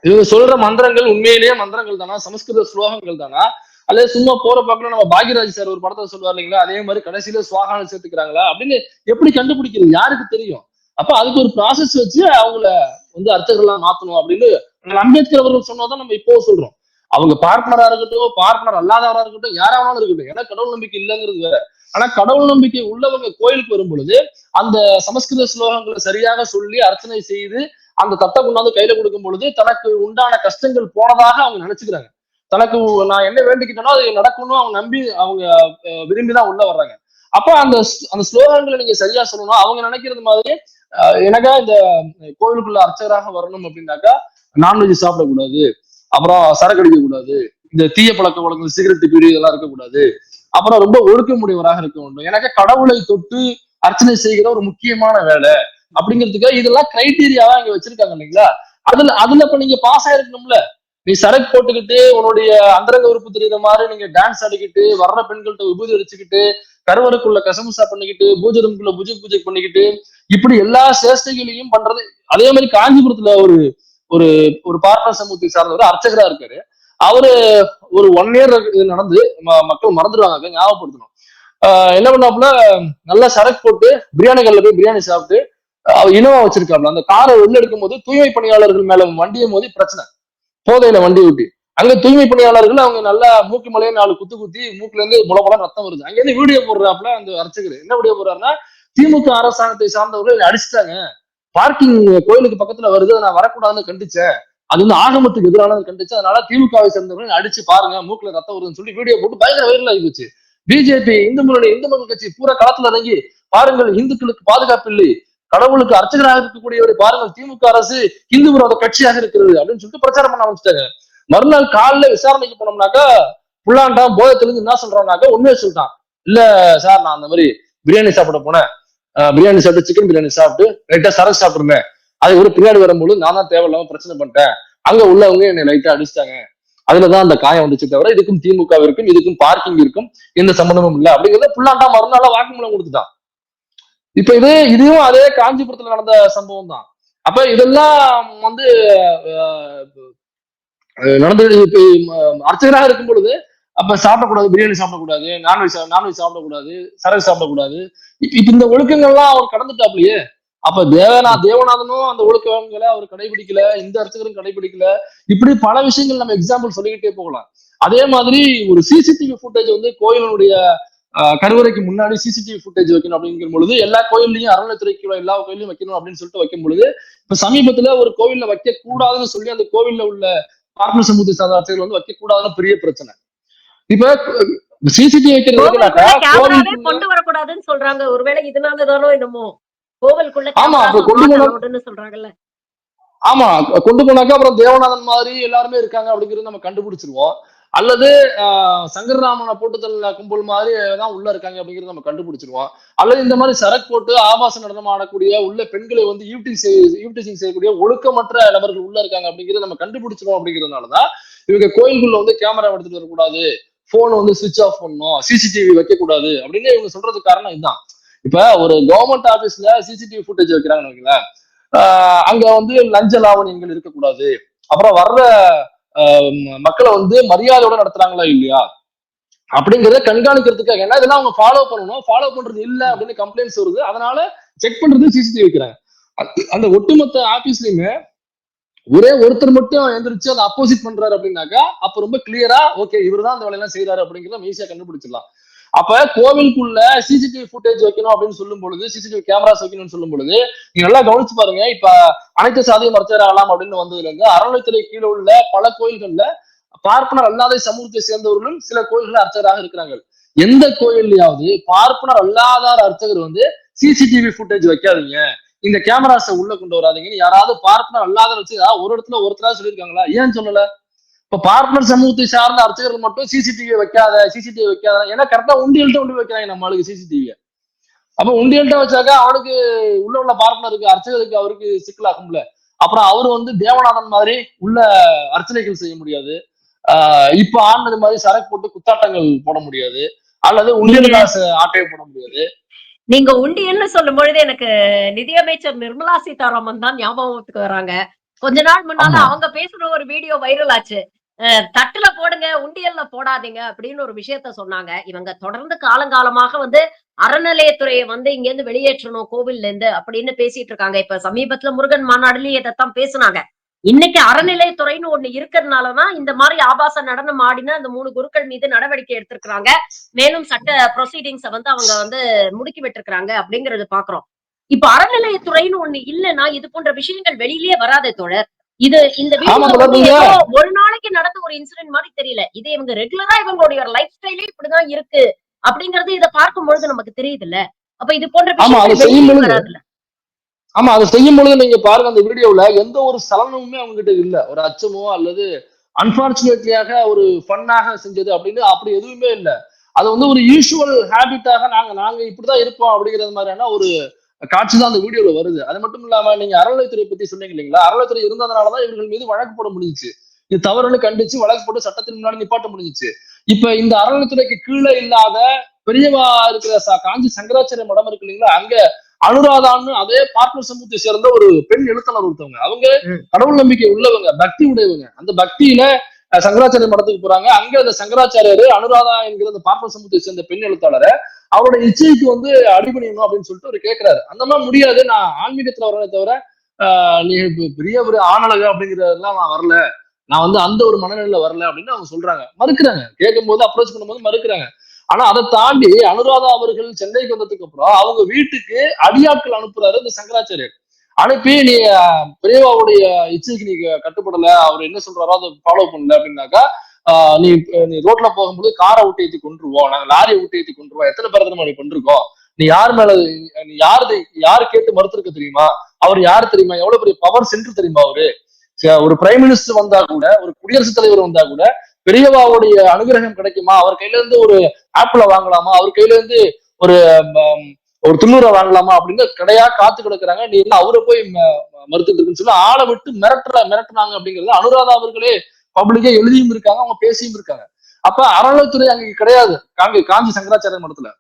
இவங்க சொல்ற மந்திரங்கள் உண்மையிலேயே மந்திரங்கள் தானா, சமஸ்கிருத ஸ்லோகங்கள் தானா, அல்லது சும்மா போற பாக்கல நம்ம பாக்யராஜ் சார் ஒரு படத்தை சொல்லுவார் இல்லைங்களா, அதே மாதிரி கடைசியில சுவாகான சேர்த்துக்கிறாங்களா அப்படின்னு எப்படி கண்டுபிடிக்கிறது? யாருக்கு தெரியும்? அப்ப அதுக்கு ஒரு ப்ராசஸ் வச்சு அவங்கள வந்து அர்த்தங்கள்லாம் மாத்தணும் அப்படின்னு அம்பேத்கர் அவர்கள் சொன்னதான் நம்ம இப்போ சொல்றோம். அவங்க பார்ட்னரா இருக்கட்டும், பார்ட்னர் அல்லாதவரா இருக்கட்டும், யாராவது இருக்கட்டும், ஏன்னா கடவுள் நம்பிக்கை இல்லைங்கிறது வேற. ஆனா கடவுள் நம்பிக்கை உள்ளவங்க கோயிலுக்கு வரும் பொழுது அந்த சமஸ்கிருத ஸ்லோகங்களை சரியாக சொல்லி அர்ச்சனை செய்து அந்த தட்டை கொண்டாந்து கையில கொடுக்கும் பொழுது தனக்கு உண்டான கஷ்டங்கள் போனதாக அவங்க நினைச்சுக்கிறாங்க. தனக்கு நான் என்ன வேண்டிக்கிட்டனோ அது நடக்கணும் அவங்க நம்பி அவங்க விரும்பிதான் உள்ள வர்றாங்க. அப்ப அந்த அந்த ஸ்லோகங்களை நீங்க சரியா சொல்லணும். அவங்க நினைக்கிறது மாதிரி எனக்கா இந்த கோவிலுக்குள்ள அர்ச்சகராக வரணும் அப்படின்னாக்கா நான்வெஜ் சாப்பிடக்கூடாது, அப்புறம் சரக்கு அடிக்க கூடாது, இந்த தீய பழக்க வழக்கம் சிகரெட் பீடி இதெல்லாம் இருக்கக்கூடாது, அப்புறம் ரொம்ப ஒழுக்கமுடையவராக இருக்க வேண்டும், எனக்கு கடவுளை தொட்டு அர்ச்சனை செய்கிற ஒரு முக்கியமான வேலை அப்படிங்கிறதுக்கு இதெல்லாம் கிரைட்டீரியாவா இங்க வச்சிருக்காங்க இல்லைங்களா. அதுல இப்ப நீங்க பாஸ் ஆயிருக்கணும்ல. நீ சரக்கு போட்டுக்கிட்டு உன்னுடைய அந்தரங்க உறுப்பு தெரியுற மாதிரி நீங்க டான்ஸ் ஆடிக்கிட்டு வர்ற பெண்கள்கிட்ட விபூதி அடிச்சுக்கிட்டு கருவறைக்குள்ள கசமுசா பண்ணிக்கிட்டு பூஜை ரூம்குள்ள பூஜை பண்ணிக்கிட்டு இப்படி எல்லா சேஷ்டைகளையும் பண்றது. அதே மாதிரி காஞ்சிபுரத்துல ஒரு ஒரு ஒரு பார்ப்பன சமூகத்தை சார்ந்தவர் அர்ச்சகரா இருக்காரு. அவரு ஒரு 1 இயர் நடந்து மக்கள் மறந்துடுவாங்க, ஞாபகப்படுத்தணும். என்ன பண்ணாப்புல நல்லா சரக்கு போட்டு பிரியாணி கல்ல போய் பிரியாணி சாப்பிட்டு இனவா வச்சிருக்காப்ல. அந்த காரை உள்ள எடுக்கும் போது தூய்மை பணியாளர்கள் மேல வண்டியும் போது பிரச்சனை, போதையில வண்டி ஊட்டி. அங்க தூய்மை பணியாளர்கள் அவங்க நல்லா மூக்கு மலையே 4 குத்து குத்தி மூக்குல இருந்து முளமுளம் ரத்தம் வருது. அங்க இருந்து வீடியோ போடுறாப்புல அந்த அர்ச்சகர். என்ன வீடியோ போடுறாருன்னா, திமுக அரசாங்கத்தை சார்ந்தவர்கள் அடிச்சுட்டாங்க, பார்க்கிங் கோயிலுக்கு பக்கத்துல வருது, நான் வரக்கூடாதுன்னு கண்டிச்சேன், அது வந்து ஆகமத்துக்கு எதிரானது கண்டிச்சு, அதனால திமுகவை சேர்ந்தவர்கள் அடிச்சு பாருங்க மூக்குல ரத்தம் வருதுன்னு சொல்லி வீடியோ போட்டு பயங்கர வைரல் ஆகி போச்சு. பிஜேபி இந்து முன்னணி இந்து மக்கள் கட்சி பூரா களத்துல இறங்கி பாருங்கள் இந்துக்களுக்கு பாதுகாப்பு இல்லை, கடவுளுக்கு அர்ச்சகராக இருக்கக்கூடியவரை பாருங்கள், திமுக அரசு இந்து விரோத கட்சியாக இருக்கிறது அப்படின்னு சொல்லிட்டு பிரச்சாரம் பண்ண ஆரம்பிச்சிட்டாங்க. மறுநாள் காலைல விசாரணைக்கு போனோம்னாக்கா புல்லாண்டான் போதை தெளிஞ்சு என்ன சொல்றான்னாக்கா உண்மையை சொல்லிட்டான். இல்ல சார் நான் அந்த மாதிரி பிரியாணி சாப்பிட போனேன், பிரியாணி சாப்பிட்டு சிக்கன் பிரியாணி சாப்பிட்டு லைட்டா சரக்கு சாப்பிட்டுருந்தேன், அது ஒரு பின்னாடி வரும்போது நான் தான் தேவையில்லாம பிரச்சனை பண்ணிட்டேன், அங்க உள்ளவங்க என்னை லைட்டா அடிச்சிட்டாங்க, அதுலதான் அந்த காயம் வந்துச்சு தவிர இதுக்கும் திமுக இருக்கும் இதுக்கும் பார்க்கிங் இருக்கும் எந்த சம்பந்தமும் இல்லை அப்படிங்கிறத புல்லாண்டா மறுநாள் வாக்குமூலம் கொடுத்துட்டான். இப்ப இதுவும் அதே காஞ்சிபுரத்துல நடந்த சம்பவம் தான். அப்ப இதெல்லாம் வந்து நடந்தது. இப்ப அர்ச்சகராக இருக்கும் பொழுது அப்ப சாப்பிடக்கூடாது, பிரியாணி சாப்பிடக்கூடாது, நான்வெஜ் சாப்பிடக்கூடாது, சரக்கு சாப்பிடக்கூடாது, இப்ப இந்த ஒழுக்கங்கள்லாம் அவர் கடந்துட்டாப்லயே. அப்ப தேவநாதனும் அந்த ஒழுக்கங்களை அவர் கடைபிடிக்கல, இந்த அர்ச்சகரும் கடைபிடிக்கல. இப்படி பல விஷயங்கள் நம்ம எக்ஸாம்பிள் சொல்லிக்கிட்டே போகலாம். அதே மாதிரி ஒரு சிசிடிவி ஃபுட்டேஜ் வந்து கோயிலுடைய கருவறைக்கு முன்னாடி சிசிடிவி ஃபுட்டேஜ் வைக்கணும் அப்படிங்கிற பொழுது எல்லா கோயில்லையும் அறநிலைத்துறைக்கு எல்லா கோயிலையும் வைக்கணும் அப்படின்னு சொல்லிட்டு வைக்கும் பொழுது இப்ப சமீபத்துல ஒரு கோவில்ல வைக்க கூடாதுன்னு சொல்லி அந்த கோவில்ல உள்ள பார்ப்பன சமூகத்தை சார்ந்த அர்ச்சகர்கள் வந்து வைக்க கூடாதுன்னு பெரிய பிரச்சனை. இப்ப சிசிடிவி வைக்கிறதுனாக்கா கொண்டு வரக்கூடாதுன்னு சொல்றாங்க. ஒருவேளை இதனாலதானோ என்னமோ கோவிலுக்குள்ள சொல்றாங்கல்ல. ஆமா, கொண்டு போனாக்கா அப்புறம் தேவநாதன் மாதிரி எல்லாருமே இருக்காங்க அப்படிங்கிறது நம்ம கண்டுபிடிச்சிருவோம். அல்லது சங்கரராமனை போட்டுதல் கும்பல் மாதிரி தான் உள்ள இருக்காங்க அப்படிங்கிறது நம்ம கண்டுபிடிச்சிருவோம். அல்லது இந்த மாதிரி சரக்கு போட்டு ஆபாச நடனம் ஆடக்கூடிய உள்ள பெண்களை வந்து யூடிசிங் செய்யக்கூடிய ஒழுக்கமற்ற நபர்கள் உள்ள இருக்காங்க அப்படிங்கிறது நம்ம கண்டுபிடிச்சிருவோம். அப்படிங்கிறதுனாலதான் இவங்க கோயில்குள்ள வந்து கேமரா எடுத்துட்டு வரக்கூடாது, போன் வந்து சுவிட்ச் ஆஃப் பண்ணணும், சிசிடிவி வைக்க கூடாது அப்படின்னு இவங்க சொல்றதுக்கு காரணம் இதுதான். இப்ப ஒரு கவர்மெண்ட் ஆபீஸ்ல சிசிடிவி ஃபுட்டேஜ் வைக்கிறாங்கன்னு வைங்களேன், அங்க வந்து லஞ்ச லாவணியங்கள் இருக்கக்கூடாது, அப்புறம் வர்ற மக்களை வந்து மரியாதையோட நடத்துறாங்களா இல்லையா அப்படிங்கிறத கண்காணிக்கிறதுக்காக. ஏன்னா இதெல்லாம் அவங்க ஃபாலோ பண்ணணும், ஃபாலோ பண்றது இல்லை அப்படின்னு கம்ப்ளைண்ட்ஸ் வருது. அதனால செக் பண்றது சிசிடிவி வைக்கிறாங்க. அந்த ஒட்டுமொத்த ஆபீஸ்லயுமே ஒரே ஒருத்தர் மட்டும் எந்திரிச்சு அதை அப்போசிட் பண்றாரு அப்படின்னாக்கா அப்ப ரொம்ப கிளியரா ஓகே இவர்தான் அந்த வேலையெல்லாம் செய்யறாரு அப்படிங்கிறத ஈஸியா கண்டுபிடிச்சிடலாம். அப்ப கோவிலுக்குள்ள சிசிடிவி ஃபுட்டேஜ் வைக்கணும் அப்படின்னு சொல்லும் பொழுது, சிசிடிவி கேமராஸ் வைக்கணும்னு சொல்லும் பொழுது நீங்க நல்லா கவனிச்சு பாருங்க. இப்ப அனைத்து சாதியும் அர்ச்சகர் ஆகலாம் அப்படின்னு வந்ததுல இருந்து அறநிலைத்துறை கீழே உள்ள பல கோயில்கள்ல பார்ப்பனர் அல்லாத சமூகத்தை சேர்ந்தவர்களும் சில கோயில்கள் அர்ச்சகராக இருக்கிறாங்க. எந்த கோயில்லையாவது பார்ப்பனர் அல்லாதார் அர்ச்சகர் வந்து சிசிடிவி ஃபுட்டேஜ் வைக்காதீங்க, இந்த கேமராஸை உள்ள கொண்டு வராதீங்கன்னு யாராவது பார்ப்பனர் அல்லாத வச்சு ஒரு இடத்துல ஒருத்தரா சொல்லியிருக்காங்களா? ஏன் சொல்லல? இப்ப பார்ப்பனர் சமூகத்தை சார்ந்த அர்ச்சகர்கள் மட்டும் சிசிடிவி வைக்காத, சிசிடிவி வைக்காத, ஏன்னா கரெக்டா உண்டியல்கிட்ட கொண்டு வைக்கிறாங்க நம்ம ஆளுக்கு சிசிடிவி. அப்ப உண்டியல்கிட்ட வச்சாக்கா அவனுக்கு உள்ள பார்ப்பனருக்கு அர்ச்சகருக்கு அவருக்கு சிக்கலாகும்ல. அப்புறம் அவரு வந்து தேவநாதன் மாதிரி உள்ள அர்ச்சனைகள் செய்ய முடியாது. இப்ப ஆனது மாதிரி சரக்கு போட்டு குத்தாட்டங்கள் போட முடியாது, அல்லது உண்டியல் காசு ஆட்டையை போட முடியாது. நீங்க உண்டியல்னு சொல்லும் பொழுது எனக்கு நிதியமைச்சர் நிர்மலா சீதாராமன் தான் ஞாபகத்துக்கு வராங்க. கொஞ்ச நாள் முன்னால அவங்க பேசுற ஒரு வீடியோ வைரல் ஆச்சு. தட்டுல போடுங்க, உண்டியல்ல போடாதீங்க அப்படின்னு ஒரு விஷயத்த சொன்னாங்க. இவங்க தொடர்ந்து காலங்காலமாக வந்து அறநிலையத்துறையை வந்து இங்க இருந்து வெளியேற்றணும் கோவில்ல இருந்து அப்படின்னு பேசிட்டு இருக்காங்க. இப்ப சமீபத்துல முருகன் மாநாடுலயும் இதைத்தான் பேசுனாங்க. இன்னைக்கு அறநிலையத்துறைன்னு ஒண்ணு இருக்கிறதுனாலதான் இந்த மாதிரி ஆபாச நடனம் ஆடின அந்த 3 குருக்கள் மீது நடவடிக்கை எடுத்திருக்கிறாங்க. மேலும் சட்ட ப்ரொசீடிங்ஸ வந்து அவங்க வந்து முடுக்கி விட்டுருக்காங்க அப்படிங்கறது பாக்குறோம். இப்ப அறநிலையத்துறைன்னு ஒண்ணு இல்லைன்னா இது போன்ற விஷயங்கள் வெளியிலேயே வராதே தோழர். இந்த வீடியோ ஒரு நாளைக்கு நடந்த ஒரு இன்சிடென்ட் மாதிரி தெரியல. இது இவங்க ரெகுலரா இவங்களுடைய லைஃப் ஸ்டைலே இப்படிதான் இருக்கு அப்படிங்கறது இதை பார்க்கும்பொழுது நமக்கு தெரியுதுல்ல. அப்ப இது போன்ற விஷயங்கள் வெளியே வராதுல்ல. ஆமா, அதை செய்யும் பொழுது நீங்க பாருங்க அந்த வீடியோல எந்த ஒரு சலனமுமே அவங்க கிட்ட இல்ல. ஒரு அச்சமோ அல்லது அன்பார்ச்சுனேட்லியாக ஒரு ஃபன்னாக செஞ்சது அப்படின்னு அப்படி எதுவுமே இல்ல. அது வந்து ஒரு யூசுவல் ஹேபிட்டாக நாங்க இப்படிதான் இருப்போம் அப்படிங்கிறது மாதிரியான ஒரு காட்சி தான் அந்த வீடியோல வருது. அது மட்டும் இல்லாம நீங்க அறநிலைத்துறை பத்தி சொன்னீங்க இல்லைங்களா? அறநிலைத்துறை இருந்ததுனாலதான் இவர்கள் மீது வழக்கு போட முடிஞ்சிச்சு. இது தவறுன்னு கண்டிச்சு வழக்கு போட்டு சட்டத்தின் முன்னாடி நிப்பாட்ட முடிஞ்சிச்சு. இப்ப இந்த அறநிலைத்துறைக்கு கீழே இல்லாத பெரியவா இருக்கிற காஞ்சி சங்கராச்சாரிய மடம் இருக்கு இல்லைங்களா? அங்க அனுராதான்னு அதே பார்ப்பன சமூகத்தை சேர்ந்த ஒரு பெண் எழுத்தாளர் ஒருத்தவங்க. அவங்க கடவுள் நம்பிக்கை உள்ளவங்க, பக்தி உடையவங்க. அந்த பக்தியில சங்கராச்சாரிய மடத்துக்கு போறாங்க. அங்க அந்த சங்கராச்சாரியரு அனுராதா என்கிற அந்த பார்ப்பன சமூகத்தை சேர்ந்த பெண் எழுத்தாளரை அவரோட இச்சைக்கு வந்து அடிபணியணும் அப்படின்னு சொல்லிட்டு அவர் கேட்கிறாரு. அந்த மாதிரி முடியாது, நான் ஆன்மீகத்துல வரனே தவிர நீ பெரிய ஒரு ஆணழகு அப்படிங்கிறதெல்லாம் நான் வரல, நான் வந்து அந்த ஒரு மனநிலையில வரல அப்படின்னு அவங்க சொல்றாங்க. மறுக்கிறாங்க, கேட்கும் போது அப்ரோச் பண்ணும்போது மறுக்கிறாங்க. ஆனா அதை தாண்டி அனுராதா அவர்கள் சென்னைக்கு வந்ததுக்கு அப்புறம் அவங்க வீட்டுக்கு அடியாட்கள் அனுப்புறாரு இந்த சங்கராச்சாரியர். அனுப்பி நீ பெரியவாவுடைய இச்சைக்கு நீ கட்டுப்படல, அவர் என்ன சொல்றாரோ அதை ஃபாலோ பண்ணல அப்படின்னாக்கா நீ நீ ரோட்ல போகும்போது காரை விட்டு ஏற்றி கொண்டுருவோம், நாங்க லாரியை விட்டு ஏற்றி கொண்டுருவோம், எத்தனை பேர் நம்ம பண்ணிருக்கோம், நீ யார் மேல நீ யாரு கேட்டு மறுத்திருக்க தெரியுமா, அவர் யாரு தெரியுமா, எவ்வளவு பெரிய பவர் சென்டர் தெரியுமா அவரு, ஒரு பிரைம் மினிஸ்டர் வந்தா கூட, ஒரு குடியரசுத் தலைவர் வந்தா கூட பெரியவாவுடைய அனுகிரகம் கிடைக்குமா, அவர் கையில இருந்து ஒரு ஆப்பிள வாங்கலாமா, அவர் கையில இருந்து ஒரு ஒரு துண்ணூரை வாங்கலாமா அப்படின்னு கடையா காத்து கிடக்குறாங்க, நீ என்ன அவரை போய் மறுத்துட்டு இருக்குன்னு சொல்லி ஆளை விட்டு மிரட்டுனாங்க அப்படிங்கிறது அனுராதா அவர்களே பப்ளிக்கா எழுதியும் இருக்காங்க, அவங்க பேசியும் இருக்காங்க. அப்ப அறநிலைத்துறை அங்க கிடையாது காஞ்சி சங்கராச்சாரிய மடத்துல.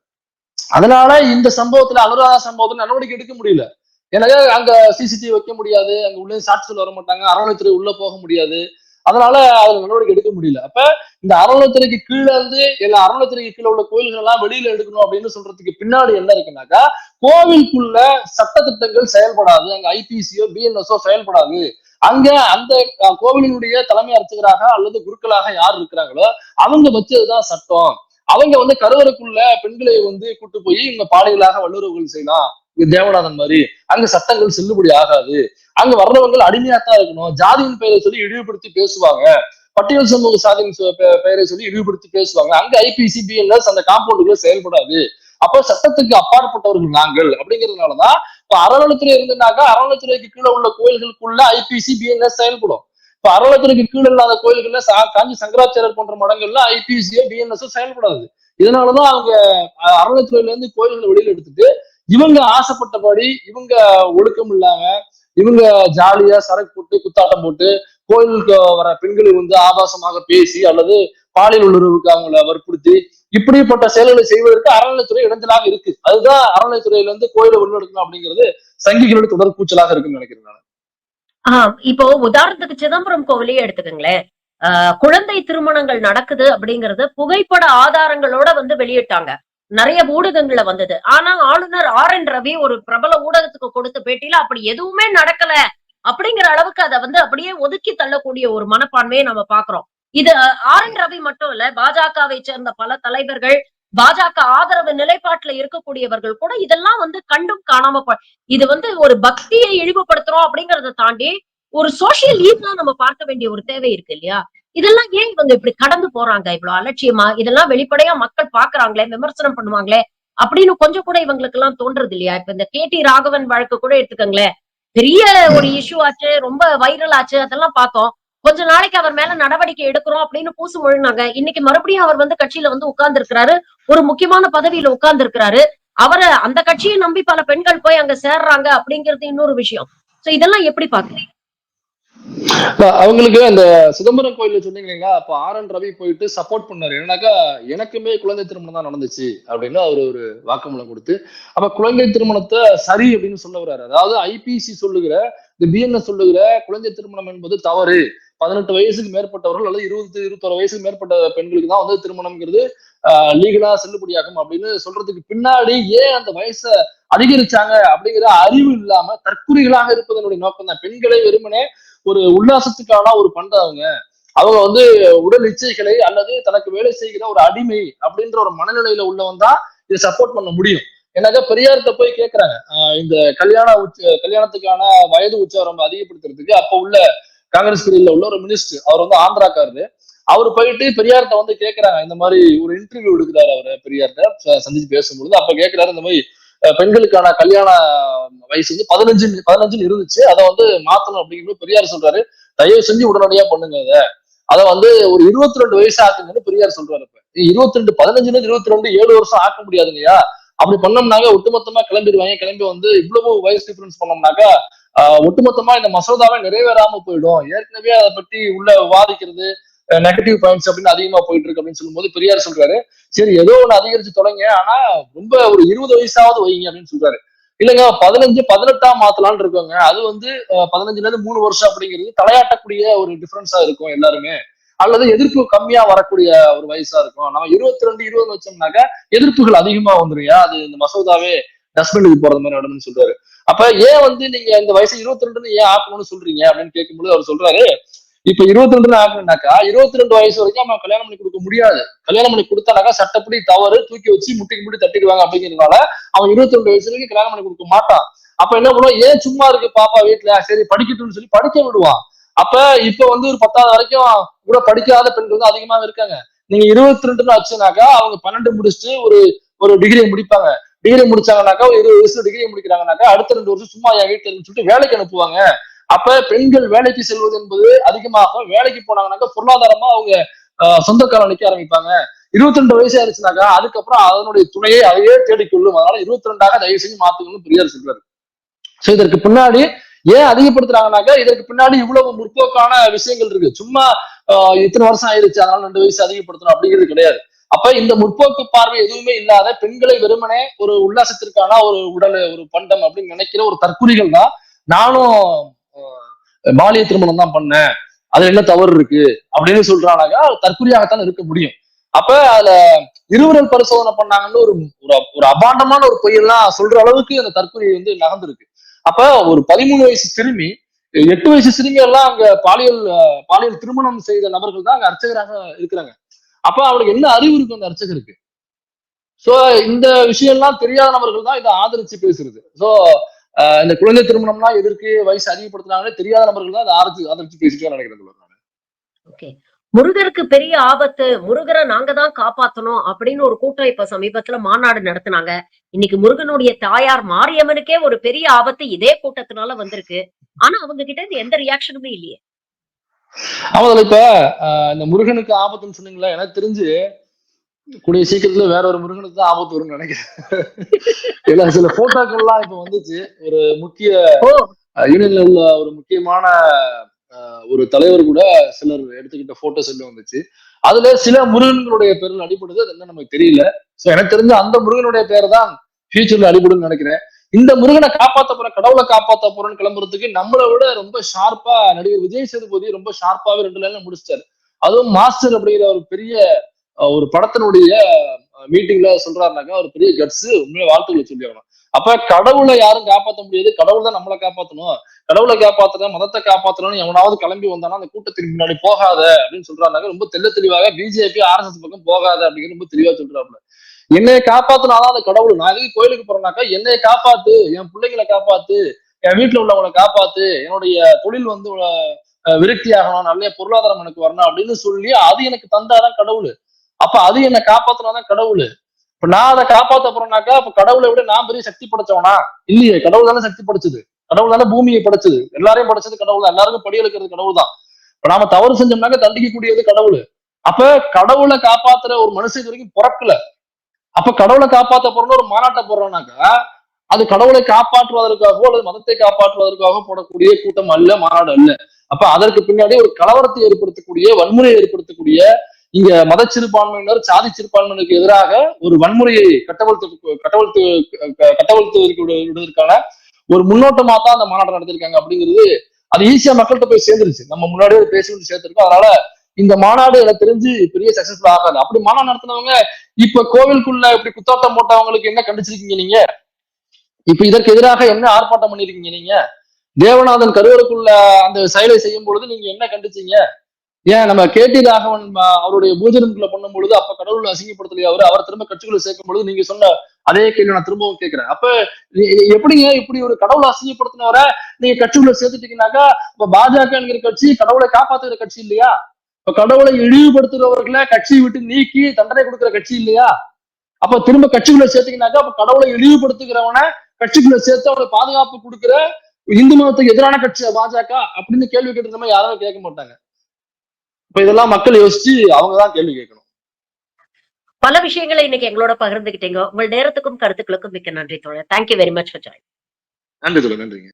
அதனால இந்த சம்பவத்துல அனுராதா சம்பவத்துல நடவடிக்கை எடுக்க முடியல. எனவே அங்க சிசிடிவி வைக்க முடியாது, அங்க உள்ள சாட்சிகள் வர மாட்டாங்க, அறநிலைத்துறை உள்ள போக முடியாது, அதனால அதுல நடவடிக்கை எடுக்க முடியல. அப்ப இந்த அறநிலைத்துறைக்கு கீழே இருந்து எல்லா அறநிலைத்துறைக்கு கீழே உள்ள கோயில்கள் எல்லாம் வெளியில எடுக்கணும் அப்படின்னு சொல்றதுக்கு பின்னாடி என்ன இருக்குன்னாக்கா, கோவிலுக்குள்ள சட்டத்திட்டங்கள் செயல்படாது, அங்க ஐபிசியோ பிஎன்எஸ்ஓ செயல்படாது. அங்க அந்த கோவிலினுடைய தலைமை அர்ச்சகராக அல்லது குருக்களாக யார் இருக்கிறாங்களோ அவங்க வச்சதுதான் சட்டம். அவங்க வந்து கருவறைக்குள்ள பெண்களை வந்து கூட்டு போய் இவங்க பாலியலாக வல்லுறவுகள் செய்யலாம், தேவநாதன் மாதிரி, அங்க சட்டங்கள் செல்லுபடி ஆகாது, அங்க வர்றவங்க அடிமையாத்தான் இருக்கணும், ஜாதியின் பெயரை சொல்லி இழிவுபடுத்தி பேசுவாங்க, பட்டியல் சமூக சாதியின் பெயரை சொல்லி இழிவுபடுத்தி பேசுவாங்க, அங்க ஐபிசி பிஎன்எஸ் அந்த காம்பவுண்டுக்குள்ள செயல்படாது, அப்போ சட்டத்துக்கு அப்பாற்பட்டவர்கள் நாங்கள் அப்படிங்கிறதுனாலதான் இப்ப அறநிலைத்துறை இருந்துனாக்கா அறநிலைத்துறைக்கு கீழே உள்ள கோயில்களுக்குள்ள ஐபிசி பிஎன்எஸ் செயல்படும். இப்ப அறநிலைத்துறைக்கு கீழே இல்லாத கோயில்கள்ல காஞ்சி சங்கராச்சாரியர் போன்ற மடங்கள்ல ஐபிசியோ பிஎன்எஸ்ஓ செயல்படாது. இதனாலதான் அவங்க அறநிலைத்துறையில இருந்து கோயில்களை வெளியில எடுத்துட்டு இவங்க ஆசைப்பட்டபடி இவங்க ஒழுக்கம் இல்லாம இவங்க ஜாலியா சரக்கு போட்டு குத்தாட்டம் போட்டு கோயிலுக்கு வர பெண்களை வந்து ஆபாசமாக பேசி அல்லது பாலியல் உள்ளுறவுக்கு அவங்களை வற்புறுத்தி இப்படிப்பட்ட செயல்களை செய்வதற்கு அறநிலைத்துறை இடைஞ்சலாக இருக்கு. அதுதான் அறநிலைத்துறையில இருந்து கோயிலை வெளிநடக்கணும் அப்படிங்கிறது சங்கிகளோட தொடர் கூச்சலாக இருக்குன்னு நினைக்கிறேன். இப்போ உதாரணத்துக்கு சிதம்பரம் கோவிலையே எடுத்துக்கங்களேன். குழந்தை திருமணங்கள் நடக்குது அப்படிங்கறது புகைப்பட ஆதாரங்களோட வந்து வெளியிட்டாங்க. நிறைய ஊடகங்கள்ல வந்தது. ஆனா ஆளுநர் ஆர்.என். ரவி ஒரு பிரபல ஊடகத்துக்கு கொடுத்த பேட்டியில அப்படி எதுவுமே நடக்கல அப்படிங்கிற அளவுக்கு அத வந்து அப்படியே ஒதுக்கி தள்ளக்கூடிய ஒரு மனப்பான்மையை நம்ம பார்க்கிறோம். இது ஆர்.என். ரவி மட்டும் இல்ல, பாஜகவை சேர்ந்த பல தலைவர்கள், பாஜக ஆதரவு நிலைப்பாட்டுல இருக்கக்கூடியவர்கள் கூட இதெல்லாம் வந்து கண்டும் காணாம இது வந்து ஒரு பக்தியை இழிவுபடுத்துறோம் அப்படிங்கறத தாண்டி ஒரு சோசியல் ஈவா நம்ம பார்க்க வேண்டிய ஒரு தேவை இருக்கு இல்லையா? இதெல்லாம் ஏன் இவங்க இப்படி கடந்து போறாங்க இவ்வளவு அலட்சியமா? இதெல்லாம் வெளிப்படையா மக்கள் பாக்குறாங்களே, விமர்சனம் பண்ணுவாங்களே அப்படின்னு கொஞ்சம் கூட இவங்களுக்கு எல்லாம் தோன்றது இல்லையா? இப்ப இந்த கே.டி. ராகவன் வழக்கு கூட எடுத்துக்கங்களேன். பெரிய ஒரு இஷ்யூ ஆச்சு, ரொம்ப வைரல் ஆச்சு, அதெல்லாம் பார்த்தோம். கொஞ்ச நாளைக்கு அவர் மேல நடவடிக்கை எடுக்கிறோம் அப்படின்னு பூசு முழுங்கினாங்க. இன்னைக்கு மறுபடியும் அவர் வந்து கட்சியில வந்து உட்கார்ந்து இருக்கிறாரு. ஒரு முக்கியமான பதவியில உட்கார்ந்து இருக்கிறாரு. அவர அந்த கட்சியை நம்பி பல பெண்கள் போய் அங்க சேர்றாங்க அப்படிங்கிறது இன்னொரு விஷயம். சோ இதெல்லாம் எப்படி பாக்குறீங்க? அவங்களுக்கு அந்த சிதம்பரம் கோயில்ல சொன்னீங்க இல்லைங்களா, அப்ப ஆர்.என். ரவி போயிட்டு சப்போர்ட் பண்ணாரு. என்னன்னாக்கா, எனக்குமே குழந்தை திருமணம் தான் நடந்துச்சு அப்படின்னு அவர் ஒரு வாக்குமூலம் கொடுத்து, அப்ப குழந்தை திருமணத்தை சரி அப்படின்னு சொல்ல வர்றாரு. அதாவது ஐபிசி சொல்லுகிற, இந்த பிஎன்எஸ் சொல்லுகிற குழந்தை திருமணம் என்பது தவறு. 18 வயசுக்கு மேற்பட்டவர்கள் அல்லது 21 வயசுக்கு மேற்பட்ட பெண்களுக்கு தான் வந்து திருமணம்ங்கிறது லீகலா செல்லுபடியாகும் அப்படின்னு சொல்றதுக்கு பின்னாடி ஏன் அந்த வயசை அதிகரிச்சாங்க அப்படிங்கிற அறிவு இல்லாம தற்குறிகளாக இருப்பதனுடைய நோக்கம் தான். பெண்களை வெறுமனே ஒரு உல்லாசத்துக்கான ஒரு பண்றவங்க, அவங்க வந்து உடல் இச்சைகளை அல்லது தனக்கு வேலை செய்கிற ஒரு அடிமை அப்படின்ற ஒரு மனநிலையில உள்ளவன் தான் இதை சப்போர்ட் பண்ண முடியும். எனக்கு பெரியார்கிட்ட போய் கேட்கிறாங்க, இந்த கல்யாணத்துக்கான வயது உச்சவரம்பு அதிகப்படுத்துறதுக்கு அப்ப உள்ள காங்கிரஸ் பிரிவில் உள்ள ஒரு மினிஸ்டர், அவர் வந்து ஆந்திராக்காரரு. அவர் போயிட்டு பெரியார்கிட்ட வந்து கேட்கிறாங்க, இந்த மாதிரி ஒரு இன்டர்வியூ எடுக்கிறாரு அவரு பெரியார்கிட்ட சந்திச்சு பேசும்பொழுது. அப்ப கேட்கிறாரு, இந்த மாதிரி பெண்களுக்கான கல்யாண வயசு வந்து 15 இருந்துச்சு, அதை வந்து மாத்தணும் அப்படிங்கிறது பெரியார் சொல்றாரு. தயவு செஞ்சு உடனடியா பண்ணுங்க அதை வந்து ஒரு 22 வயசு ஆக்குங்கன்னு பெரியார் சொல்றாரு. இப்ப 22 15 22 7 வருஷம் ஆக்க முடியாது இல்லையா? அப்படி பண்ணோம்னாக்க ஒட்டுமொத்தமா கிளம்பிடுவாங்க. கிளம்பி வந்து இவ்வளவு வயசு டிஃபரன்ஸ் பண்ணோம்னாக்கா ஒட்டுமொத்தமா இந்த மசோதாவை நிறைவேறாம போயிடும். ஏற்கனவே அதை பற்றி உள்ள விவாதிக்கிறது நெகட்டிவ் பாயிண்ட்ஸ் அப்படின்னு அதிகமா போயிட்டு இருக்கு அப்படின்னு சொல்லும்போது பெரியார் சொல்றாரு, சரி ஏதோ ஒண்ணு அதிகரிச்சு தொடங்க, ஆனா ரொம்ப ஒரு 20 வயசாவது வைங்க அப்படின்னு சொல்றாரு. இல்லைங்க 15 18 மாத்தலாம்னு இருக்கோங்க. அது வந்து 15ல இருந்து 3 வருஷம் அப்படிங்கிறது தலையாட்டக்கூடிய ஒரு டிஃபரன்ஸா இருக்கும் எல்லாருமே. அல்லது எதிர்ப்பு கம்மியா வரக்கூடிய ஒரு வயசா இருக்கும். நம்ம 22 20 வச்சோம்னாக்க எதிர்ப்புகள் அதிகமா வந்துருயா, அது இந்த மசோதாவே டஸ்ட்பினுக்கு போறது மாதிரி நடந்துன்னு சொல்றாரு. அப்ப ஏன் வந்து நீங்க இந்த வயசு 22 ஏன் ஆக்கணும்னு சொல்றீங்க அப்படின்னு கேட்கும்போது அவர் சொல்றாரு, இப்ப 22 ஆகணும்னாக்கா 22 வயசு வரைக்கும் நம்ம கல்யாணம் பண்ணி கொடுக்க முடியாது. கல்யாணம் பண்ணி கொடுத்தானாக்கா சட்டப்படி தவறு, தூக்கி வச்சு முட்டிக்கு முட்டி தட்டிடுவாங்க அப்படிங்கிறதுனால அவன் 22 வயசு வரைக்கும் கல்யாணம் பண்ணி கொடுக்க மாட்டான். அப்ப என்ன பண்ணுவோம், ஏன் சும்மா இருக்கு பாப்பா வீட்டுல, சரி படிக்கட்டும்னு சொல்லி படிக்க விடுவான். அப்ப இப்ப வந்து ஒரு 10வது வரைக்கும் கூட படிக்காத பெண்கள் வந்து அதிகமாக இருக்காங்க. நீங்க 22 ஆச்சுனாக்கா அவங்க 12 முடிச்சுட்டு ஒரு ஒரு டிகிரி முடிப்பாங்க. டிகிரி முடிச்சாங்கனாக்கா ஒரு 20 வயசுல டிகிரி முடிக்கிறாங்கனாக்கா அடுத்த 2 வருஷம் சும்மா என் வீட்டுல சொல்லிட்டு வேலைக்கு அனுப்புவாங்க. அப்ப பெண்கள் வேலைக்கு செல்வது என்பது அதிகமாக, வேலைக்கு போனாங்கன்னாக்கா பொருளாதாரமா அவங்க சொந்த காலம் நிக்க ஆரம்பிப்பாங்க. 22 வயசு ஆயிடுச்சுனாக்கா அதுக்கப்புறம் அதனுடைய துணையை அதையே தேடிக்கொள்ளும். அதனால 22 தயவு செஞ்சு மாத்துக்கணும்னு பெரியார் சொல்றாரு. சோ இதற்கு பின்னாடி ஏன் அதிகப்படுத்துறாங்கன்னாக்கா இதற்கு பின்னாடி இவ்வளவு முற்போக்கான விஷயங்கள் இருக்கு. சும்மா இத்தனை வருஷம் ஆயிருச்சு அதனால 2 வயசு அதிகப்படுத்தணும் அப்படிங்கிறது கிடையாது. அப்ப இந்த முற்போக்கு பார்வை எதுவுமே இல்லாத பெண்களை வெறுமனே ஒரு உல்லாசத்திற்கான ஒரு உடல் ஒரு பண்டம் அப்படின்னு நினைக்கிற ஒரு தற்குறிகள் தான் நானும் பாலிய திருமணம் தான் பண்ணேன், அதுல என்ன தவறு இருக்கு அப்படின்னு சொல்றானாக்கா தற்குறியாகத்தான் இருக்க முடியும். அப்ப அதுல இருவரல் பரிசோதனை பண்ணாங்கன்னு ஒரு ஒரு அபாண்டமான ஒரு பொய்யெல்லாம் சொல்ற அளவுக்கு அந்த தற்கொலை வந்து நகர்ந்துருக்கு. அப்ப ஒரு 13 வயசு சிறுமி, 8 வயசு சிறுமி எல்லாம் அங்க பாலியல் திருமணம் செய்த நபர்கள் தான் அங்க அர்ச்சகராக இருக்கிறாங்க. அப்ப அவனுக்கு என்ன அறிவு இருக்கு அந்த அர்ச்சகருக்கு? சோ இந்த விஷயம் எல்லாம் தெரியாத நபர்கள் தான் இதை ஆதரிச்சு பேசுறது. சோ இந்த குழந்தை திருமணம்னா எதற்கு வயசு அதிகப்படுத்துனாங்கன்னு தெரியாத நபர்கள் தான் அதை ஆதரிச்சு பேசிட்டு நினைக்கிறேன். ஓகே. முருகருக்கு பெரிய ஆபத்து, முருகரை நாங்க தான் காப்பாத்தணும் அப்படின்னு ஒரு கூட்டம் இப்ப சமீபத்துல மாநாடு நடத்துனாங்க. இன்னைக்கு முருகனுடைய தாயார் மாரியம்மனுக்கே ஒரு பெரிய ஆபத்து இதே கூட்டத்தினால வந்திருக்கு. ஆனா அவங்க கிட்ட இருந்து எந்த ரியாக்ஷனுமே இல்லையே. ஆமா, இப்ப இந்த முருகனுக்கு ஆபத்துன்னு சொன்னீங்களா, எனக்கு தெரிஞ்சு கூடிய சீக்கிரத்துல வேற ஒரு முருகனுக்கு தான் ஆபத்து வரும்னு நினைக்கிறேன். ஏன்னா சில போட்டோக்கள்லாம் இப்ப வந்துச்சு. ஒரு முக்கிய யூனியன்ல உள்ள ஒரு முக்கியமான ஒரு தலைவர் கூட சிலர் எடுத்துக்கிட்ட போட்டோஸ் எல்லாம் வந்துச்சு. அதுல சில முருகன்களுடைய பேர்கள் அடிபடுது, அது என்ன நமக்கு தெரியல. சோ எனக்கு தெரிஞ்ச அந்த முருகனுடைய பேர் தான் ஃபியூச்சர்ல அடிபடுன்னு நினைக்கிறேன். இந்த முருகனை காப்பாத்த போற, கடவுளை காப்பாத்த போறோம்னு கிளம்புறதுக்கு நம்மளை விட ரொம்ப ஷார்ப்பா நடிகர் விஜய் சேதுபதி ரொம்ப ஷார்ப்பாவே 2 லைன்ல முடிச்சிட்டாரு. அதுவும் மாஸ்டர் அப்படிங்கிற ஒரு பெரிய ஒரு படத்தினுடைய மீட்டிங்ல சொல்றாருனாக்கா ஒரு பெரிய கட்ஸ், உண்மையிலே வாழ்த்துக்களை சொல்லி ஆகணும். அப்ப கடவுளை யாரும் காப்பாற்ற முடியாது, கடவுள் தான் நம்மளை காப்பாற்றணும். கடவுளை காப்பாத்துற, மதத்தை காப்பாற்றணும்னு எவனாவது கிளம்பி வந்தானா அந்த கூட்டத்துக்கு முன்னாடி போகாத அப்படின்னு சொல்றாருனாக்க ரொம்ப தெளிவாக பிஜேபி ஆர்எஸ்எஸ் பக்கம் போகாத அப்படிங்கிற ரொம்ப தெளிவா சொல்றாப்புல. என்னைய காப்பாத்தினாதான் அந்த கடவுள். நான் எதுக்கு கோயிலுக்கு போறேன்னாக்கா என்னைய காப்பாத்து, என் பிள்ளைங்களை காப்பாத்து, என் வீட்டுல உள்ளவங்களை காப்பாத்து, என்னுடைய தொழில் வந்து விருத்தி ஆகணும், நல்ல பொருளாதாரம் எனக்கு வரணும் அப்படின்னு சொல்லி அது எனக்கு தந்தாதான் கடவுள். அப்ப அது என்னை காப்பாத்தினாதான் கடவுள். இப்ப நான் அதை காப்பாத்த போறேன்னாக்கா அப்ப கடவுளை விட நான் பெரிய சக்தி படைச்சவனா? இல்லையே, கடவுள் தானே சக்தி படைச்சது, கடவுள் தானே பூமியை படைச்சது, எல்லாரையும் படைச்சது கடவுள் தான், எல்லாருக்கும் படி எடுக்கிறது கடவுள் தான். இப்ப நாம தவறு செஞ்சோம்னாக்க தண்டிக்கக்கூடியது கடவுள். அப்ப கடவுளை காப்பாத்துற ஒரு மனுஷன் இது வரைக்கும் பிறக்கல. அப்ப கடவுளை காப்பாத்த போறோம்னு ஒரு மாநாட்டை போடுறோம்னாக்கா அது கடவுளை காப்பாற்றுவதற்காகவோ அல்லது மதத்தை காப்பாற்றுவதற்காக போடக்கூடிய கூட்டம் அல்ல, மாநாடு அல்ல. அப்ப அதற்கு பின்னாடி ஒரு கலவரத்தை ஏற்படுத்தக்கூடிய, வன்முறையை ஏற்படுத்தக்கூடிய, இங்க மத சிறுபான்மையினர் சாதி சிறுபான்மையினருக்கு எதிராக ஒரு வன்முறையை விடுவதற்கான ஒரு முன்னோட்டமா தான் அந்த மாநாடு நடத்திருக்காங்க அப்படிங்கிறது. அது ஈஸியா மக்கள்கிட்ட போய் சேர்ந்துருச்சு, நம்ம முன்னாடியே பேசி சேர்த்திருக்கோம். அதனால இந்த மாநாடு எனக்கு தெரிஞ்சு பெரிய சக்சஸ்ஃபுல் ஆகாது. அப்படி மாநாடு நடத்தினவங்க இப்ப கோவிலுக்குள்ள இப்படி குத்தாட்டம் போட்டவங்களுக்கு என்ன கண்டிச்சிருக்கீங்க நீங்க? இப்ப இதற்கு எதிராக என்ன ஆர்ப்பாட்டம் பண்ணிருக்கீங்க நீங்க? தேவநாதன் கருவறைக்குள்ள அந்த செயலை செய்யும் பொழுது நீங்க என்ன கண்டிச்சீங்க? ஏன் நம்ம கேடி ராகவன் அவருடைய பூஜனம்குள்ள பண்ணும் பொழுது அப்ப கடவுள் அசிங்கப்படுத்தலையா அவர் திரும்ப கட்சிக்குள்ள சேர்க்கும் பொழுது நீங்க சொன்ன அதே கேள்வி நான் திரும்பவும் கேட்கிறேன். அப்ப எப்படிங்க இப்படி ஒரு கடவுளை அசிங்கப்படுத்தினவரை நீங்க கட்சிக்குள்ள சேர்த்துட்டீங்கன்னாக்கா இப்ப பாஜக என்கிற கட்சி கடவுளை காப்பாத்துகிற கட்சி இல்லையா? இப்ப கடவுளை இழிவுபடுத்துறவர்களை கட்சியை விட்டு நீக்கி தண்டனை கொடுக்கிற கட்சி இல்லையா? அப்ப திரும்ப கட்சிக்குள்ள சேர்த்தீங்கன்னாக்கா அப்ப கடவுளை இழிவுபடுத்துகிறவனை கட்சிக்குள்ள சேர்த்து அவனை பாதுகாப்பு கொடுக்கிற இந்து மதத்துக்கு எதிரான கட்சி பாஜக அப்படின்னு கேள்வி கேட்டு மாதிரி யாரும் கேட்க மாட்டாங்க. இப்ப இதெல்லாம் மக்கள் யோசிச்சு அவங்கதான் கேள்வி கேட்கணும். பல விஷயங்களை இன்னைக்கு எங்களோட பகிர்ந்துகிட்டீங்க. உங்கள் நேரத்துக்கும் கருத்துக்களுக்கும் மிக்க நன்றி தோழர். Thank you very much for join. நன்றி தோழர், நன்றிங்க.